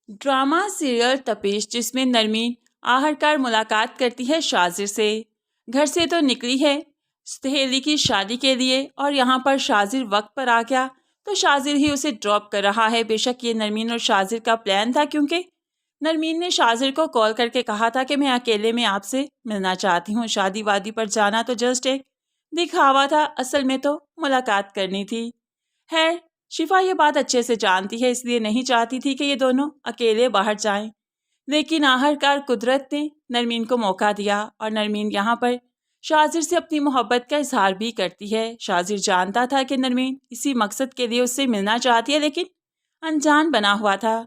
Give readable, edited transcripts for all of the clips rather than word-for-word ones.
Drama serial तपिश, जिसमें नरमीन आखिरकार मुलाकात करती है शाजिर से। घर से तो निकली है सहेली की शादी के लिए और यहाँ पर शाजिर वक्त पर आ गया तो शाजिर ही उसे ड्रॉप कर रहा है। बेशक ये नरमीन और शाजिर का प्लान था, क्योंकि नरमीन ने शाजिर को कॉल करके कहा था कि मैं अकेले में आपसे मिलना चाहती हूँ। शादी वादी पर जाना तो जस्ट एक दिखावा था, असल में तो मुलाकात करनी थी। खैर, शिफा ये बात अच्छे से जानती है, इसलिए नहीं चाहती थी कि ये दोनों अकेले बाहर जाएं। लेकिन आखिरकार कुदरत ने नरमीन को मौका दिया और नरमीन यहाँ पर शाजिर से अपनी मोहब्बत का इजहार भी करती है। शाजिर जानता था कि नरमीन इसी मकसद के लिए उससे मिलना चाहती है, लेकिन अनजान बना हुआ था।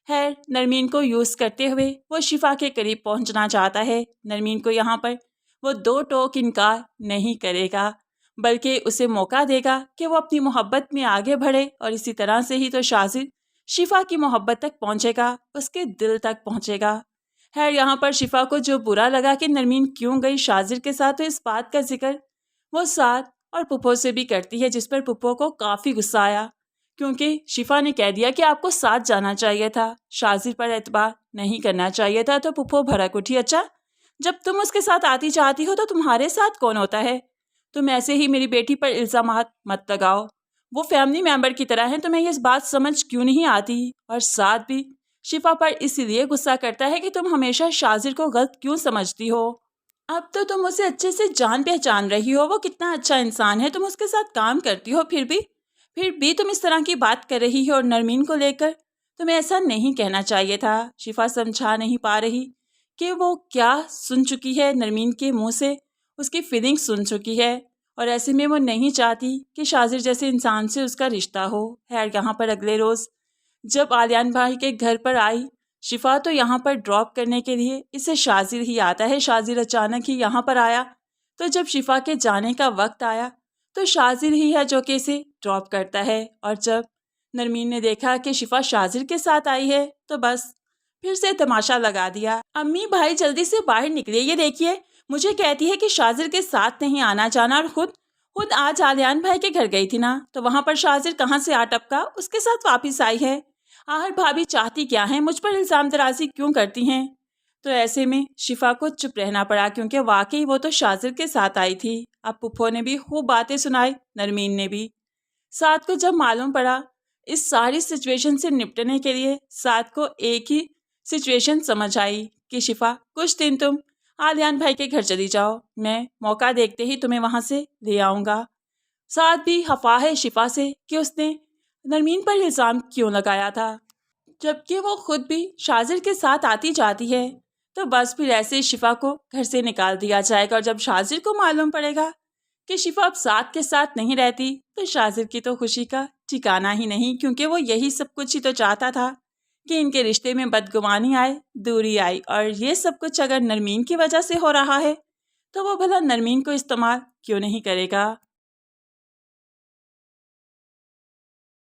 खैर, नरमीन को यूज़ करते हुए वो शिफा के करीब पहुंचना चाहता है। नरमीन को यहाँ पर वो दो टोक इनकार नहीं करेगा, बल्कि उसे मौका देगा कि वो अपनी मोहब्बत में आगे बढ़े, और इसी तरह से ही तो शाजिर शिफा की मोहब्बत तक पहुंचेगा, उसके दिल तक पहुंचेगा। खैर, यहाँ पर शिफा को जो बुरा लगा कि नरमीन क्यों गई शाजिर के साथ, तो इस बात का जिक्र वो साथ और पुप्पो से भी करती है, जिस पर पुप्पो को काफ़ी गुस्सा आया, क्योंकि शिफा ने कह दिया कि आपको साथ जाना चाहिए था, शाजिर पर एतबार नहीं करना चाहिए था। तो पुप्पो भड़क उठी, अच्छा जब तुम उसके साथ आती चाहती हो तो तुम्हारे साथ कौन होता है? तुम ऐसे ही मेरी बेटी पर इल्ज़ामात मत लगाओ, वो फैमिली मेंबर की तरह है, तुम्हें ये बात समझ क्यों नहीं आती? और साथ भी शिफा पर इसलिए गुस्सा करता है कि तुम हमेशा शाजिर को गलत क्यों समझती हो? अब तो तुम उसे अच्छे से जान पहचान रही हो, वो कितना अच्छा इंसान है, तुम उसके साथ काम करती हो, फिर भी तुम इस तरह की बात कर रही हो। और नरमीन को लेकर तुम्हें ऐसा नहीं कहना चाहिए था। शिफा समझा नहीं पा रही कि वो क्या सुन चुकी है, नरमीन के मुंह से उसकी फीलिंग्स सुन चुकी है, और ऐसे में वो नहीं चाहती कि शाजिर जैसे इंसान से उसका रिश्ता हो। खैर, यहाँ पर अगले रोज़ जब आलियान भाई के घर पर आई शिफा, तो यहाँ पर ड्रॉप करने के लिए इसे शाजिर ही आता है। शाजिर अचानक ही यहाँ पर आया, तो जब शिफा के जाने का वक्त आया तो शाजिर ही है जो कि इसे ड्रॉप करता है। और जब नरमीन ने देखा कि शिफा शाजिर के साथ आई है तो बस फिर से तमाशा लगा दिया। अम्मी भाई जल्दी से बाहर निकले, ये देखिए मुझे कहती है कि शाजिर के साथ नहीं आना जाना, और खुद आज आलियान भाई के घर गई थी ना, तो वहाँ पर शाजिर कहाँ से आ टपका, उसके साथ वापस आई है। आखिर भाभी चाहती क्या है, मुझ पर इल्ज़ाम दराजी क्यों करती हैं? तो ऐसे में शिफा को चुप रहना पड़ा, क्योंकि वाकई वो तो शाजिर के साथ आई थी। अब पुप्पो ने भी खूब बातें सुनाई, नरमीन ने भी। साथ को जब मालूम पड़ा इस सारी सिचुएशन से निपटने के लिए साथ को एक ही सिचुएशन समझ आई कि शिफा, कुछ दिन तुम आलियान भाई के घर चली जाओ, मैं मौका देखते ही तुम्हें वहाँ से ले आऊँगा। साथ भी खफा है शिफा से कि उसने नरमीन पर इल्ज़ाम क्यों लगाया था, जबकि वो खुद भी शाजिर के साथ आती जाती है। तो बस फिर ऐसे शिफा को घर से निकाल दिया जाएगा, और जब शाजिर को मालूम पड़ेगा कि शिफा अब साथ के साथ नहीं रहती तो शाजिर की तो खुशी का ठिकाना ही नहीं, क्योंकि वो यही सब कुछ ही तो चाहता था कि इनके रिश्ते में बदगुमानी आए, दूरी आई। और ये सब कुछ अगर नरमीन की वजह से हो रहा है तो वो भला नरमीन को इस्तेमाल क्यों नहीं करेगा।